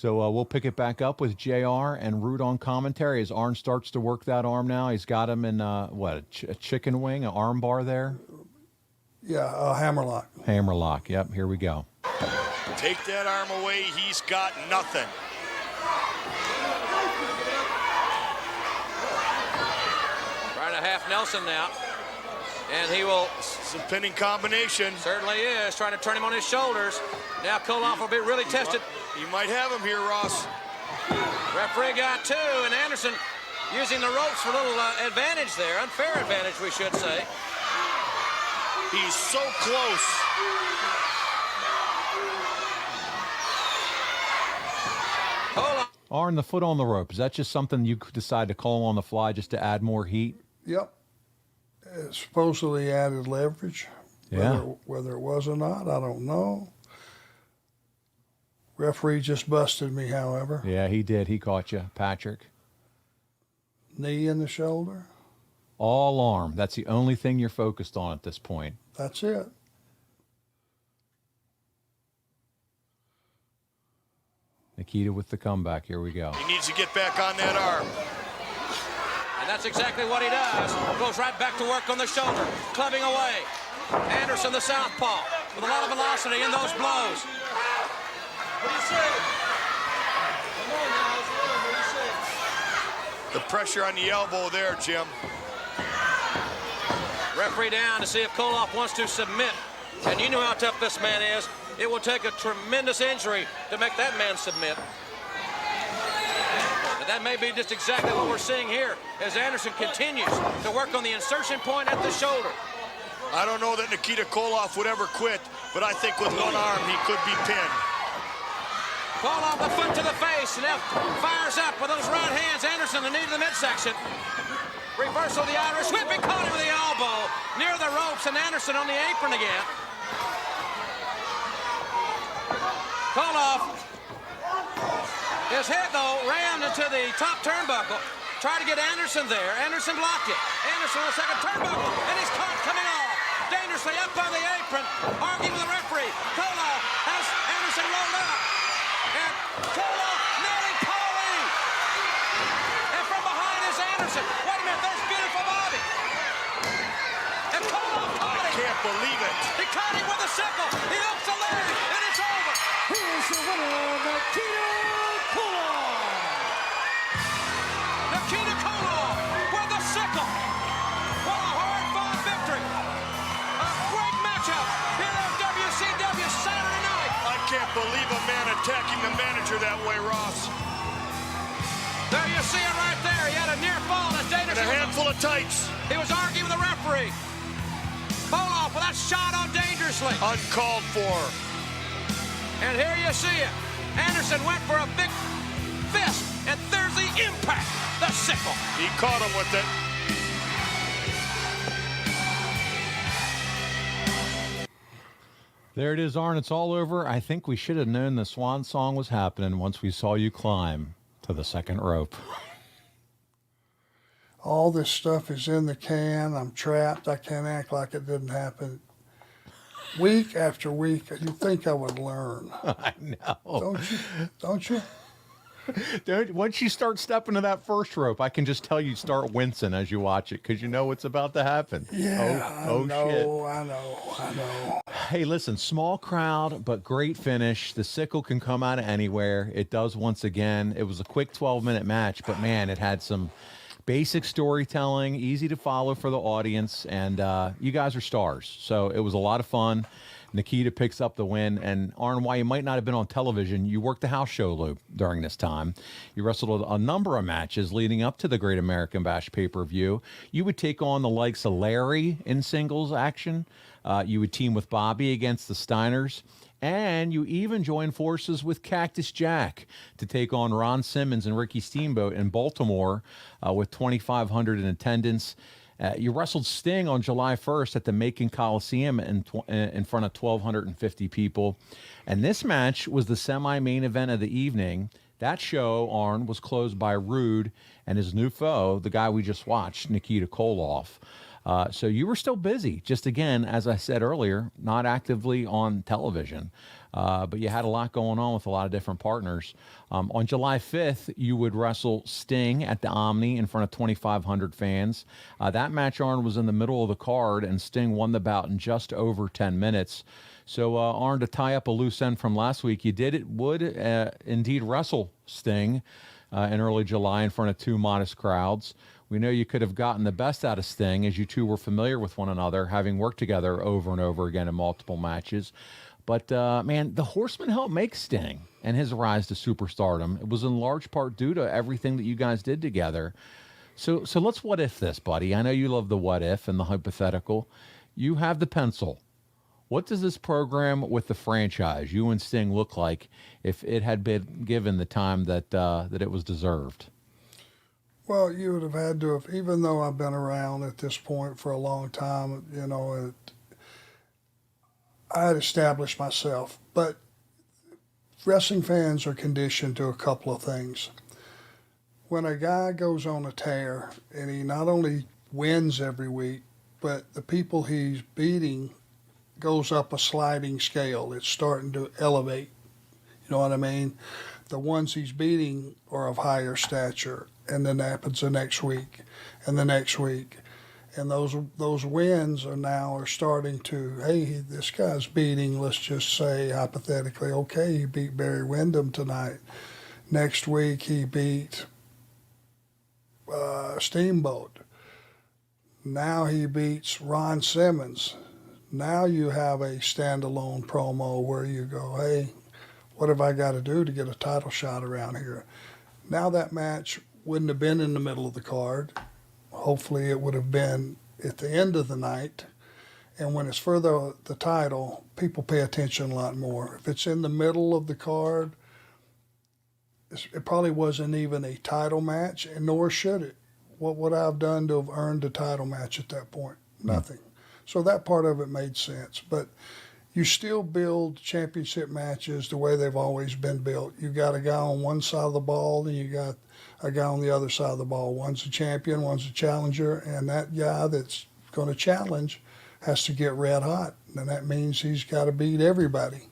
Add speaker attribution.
Speaker 1: So we'll pick it back up with JR and Root on commentary as Arn starts to work that arm now. He's got him in, a chicken wing, an arm bar there?
Speaker 2: Yeah, a hammerlock.
Speaker 1: Hammerlock, yep, here we go.
Speaker 3: Take that arm away, he's got nothing.
Speaker 4: Trying to half Nelson now. And he will...
Speaker 3: It's a pinning combination.
Speaker 4: Certainly is. Trying to turn him on his shoulders. Now Koloff will be really tested.
Speaker 3: You might have him here, Ross.
Speaker 4: Referee got two, and Anderson using the ropes for a little advantage there. Unfair advantage, we should say.
Speaker 3: He's so close.
Speaker 1: Arn, the foot on the rope, is that just something you could decide to call on the fly just to add more heat?
Speaker 2: Yep. It supposedly added leverage.
Speaker 1: Yeah.
Speaker 2: Whether it was or not, I don't know. Referee just busted me, however.
Speaker 1: Yeah, he did. He caught you, Patrick.
Speaker 2: Knee in the shoulder.
Speaker 1: All arm. That's the only thing you're focused on at this point.
Speaker 2: That's it.
Speaker 1: Nikita with the comeback. Here we go.
Speaker 3: He needs to get back on that arm.
Speaker 4: And that's exactly what he does. Goes right back to work on the shoulder, clubbing away. Anderson, the southpaw, with a lot of velocity in those blows. What do you say? Come on now, what do you say?
Speaker 3: The pressure on the elbow there, Jim.
Speaker 4: Referee down to see if Koloff wants to submit. And you know how tough this man is. It will take a tremendous injury to make that man submit. But that may be just exactly what we're seeing here as Anderson continues to work on the insertion point at the shoulder.
Speaker 3: I don't know that Nikita Koloff would ever quit, but I think with one arm he could be pinned.
Speaker 4: Koloff, the foot to the face, and now fires up with those right hands. Anderson, the knee to the midsection. Reversal of the Irish whip, and caught him with the elbow near the ropes, and Anderson on the apron again. Koloff, his head, though, rammed into the top turnbuckle. Tried to get Anderson there. Anderson blocked it. Anderson on the second turnbuckle, and he's caught coming off. Dangerously up on the apron, arguing with the referee. Koloff has Anderson rolled up. And Koloff nailing Paulie. And from behind is Anderson. Wait a minute, there's beautiful Bobby. And Koloff caught him.
Speaker 3: I can't believe it.
Speaker 4: He caught him with a sickle. He hooks the leg, and it's over.
Speaker 5: Here's the winner, Nikita Koloff.
Speaker 4: Nikita Koloff with the sickle. What a hard-fought victory. A great matchup here at WCW Saturday night.
Speaker 3: I can't believe a man attacking the manager that way, Ross.
Speaker 4: There you see it right there. He had a near fall as
Speaker 3: And
Speaker 4: Dangerous.
Speaker 3: a handful of tights.
Speaker 4: He was arguing with the referee. Koloff with that shot on Dangerously.
Speaker 3: Uncalled for.
Speaker 4: And here you see it. Anderson went for a big fist, and there's the impact. The sickle.
Speaker 3: He caught him with it.
Speaker 1: There it is, Arn. It's all over. I think we should have known the swan song was happening once we saw you climb to the second rope.
Speaker 2: All this stuff is in the can. I'm trapped. I can't act like it didn't happen. Week after week, you'd think I would learn.
Speaker 1: I know.
Speaker 2: Don't you?
Speaker 1: Dude, once you start stepping to that first rope, I can just tell you start wincing as you watch it because you know what's about to happen.
Speaker 2: Yeah,
Speaker 1: Oh, shit.
Speaker 2: I know.
Speaker 1: Hey, listen, small crowd, but great finish. The sickle can come out of anywhere. It does once again. It was a quick 12-minute match, but, man, it had some basic storytelling, easy to follow for the audience, and you guys are stars. So it was a lot of fun. Nikita picks up the win. And, Arn, while you might not have been on television, you worked the house show loop during this time. You wrestled a number of matches leading up to the Great American Bash pay-per-view. You would take on the likes of Larry in singles action. You would team with Bobby against the Steiners. And you even joined forces with Cactus Jack to take on Ron Simmons and Ricky Steamboat in Baltimore with 2,500 in attendance. You wrestled Sting on July 1st at the Macon Coliseum in front of 1,250 people. And this match was the semi-main event of the evening. That show, Arn, was closed by Rude and his new foe, the guy we just watched, Nikita Koloff. So you were still busy. Just again, as I said earlier, not actively on television. But you had a lot going on with a lot of different partners. On July 5th, you would wrestle Sting at the Omni in front of 2,500 fans. That match, Arn, was in the middle of the card, and Sting won the bout in just over 10 minutes. So, Arn, to tie up a loose end from last week, you would indeed wrestle Sting in early July in front of 2 modest crowds. We know you could have gotten the best out of Sting, as you two were familiar with one another, having worked together over and over again in multiple matches. But, man, the Horsemen helped make Sting and his rise to superstardom. It was in large part due to everything that you guys did together. So let's what if this, buddy. I know you love the what if and the hypothetical. You have the pencil. What does this program with the franchise, you and Sting, look like if it had been given the time that it was deserved?
Speaker 2: Well, you would have had to have, even though I've been around at this point for a long time, I had established myself. But wrestling fans are conditioned to a couple of things. When a guy goes on a tear and he not only wins every week, but the people he's beating goes up a sliding scale. It's starting to elevate. You know what I mean? The ones he's beating are of higher stature, and then happens the next week and the next week. And those wins are starting to, hey, this guy's beating, let's just say hypothetically, okay, he beat Barry Windham tonight. Next week he beat Steamboat. Now he beats Ron Simmons. Now you have a standalone promo where you go, hey, what have I got to do to get a title shot around here? Now that match wouldn't have been in the middle of the card. Hopefully it would have been at the end of the night. And when it's for the title, people pay attention a lot more. If it's in the middle of the card, it probably wasn't even a title match, and nor should it. What would I have done to have earned a title match at that point? Nothing. So that part of it made sense. But you still build championship matches the way they've always been built. You got a guy on one side of the ball, and you got a guy on the other side of the ball. One's a champion, one's a challenger, and that guy that's going to challenge has to get red hot. And that means he's got to beat everybody.